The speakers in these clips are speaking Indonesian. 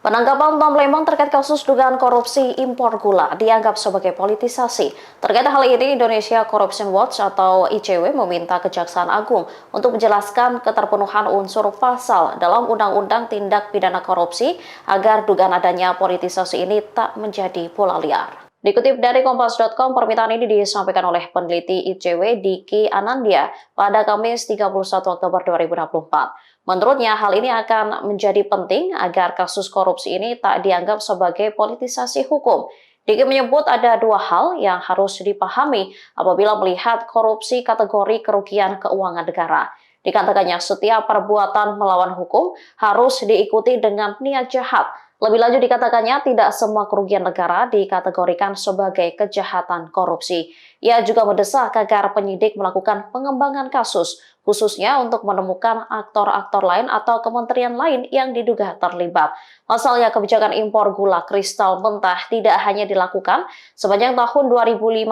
Penangkapan Tom Lembong terkait kasus dugaan korupsi impor gula dianggap sebagai politisasi. Terkait hal ini, Indonesia Corruption Watch atau ICW meminta Kejaksaan Agung untuk menjelaskan keterpenuhan unsur pasal dalam Undang-Undang Tindak Pidana Korupsi agar dugaan adanya politisasi ini tak menjadi bola liar. Dikutip dari Kompas.com, permintaan ini disampaikan oleh peneliti ICW Diki Anandia pada Kamis 31 Oktober 2024. Menurutnya, hal ini akan menjadi penting agar kasus korupsi ini tak dianggap sebagai politisasi hukum. Diki menyebut ada dua hal yang harus dipahami apabila melihat korupsi kategori kerugian keuangan negara. Dikatakannya setiap perbuatan melawan hukum harus diikuti dengan niat jahat. Lebih lanjut dikatakannya tidak semua kerugian negara dikategorikan sebagai kejahatan korupsi. Ia juga mendesak agar penyidik melakukan pengembangan kasus, khususnya untuk menemukan aktor-aktor lain atau kementerian lain yang diduga terlibat. Pasalnya kebijakan impor gula kristal mentah tidak hanya dilakukan sepanjang tahun 2015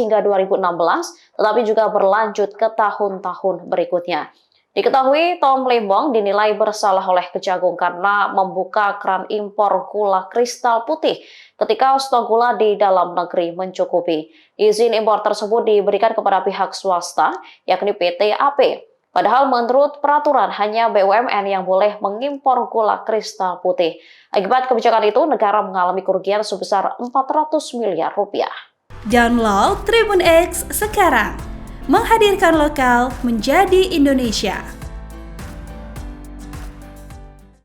hingga 2016, tetapi juga berlanjut ke tahun-tahun berikutnya. Diketahui Tom Lembong dinilai bersalah oleh Kejagung karena membuka keran impor gula kristal putih ketika stok gula di dalam negeri mencukupi. Izin impor tersebut diberikan kepada pihak swasta, yakni PT AP. Padahal menurut peraturan hanya BUMN yang boleh mengimpor gula kristal putih. Akibat kebijakan itu, negara mengalami kerugian sebesar 400 miliar rupiah. Download Tribun X sekarang, menghadirkan lokal menjadi Indonesia.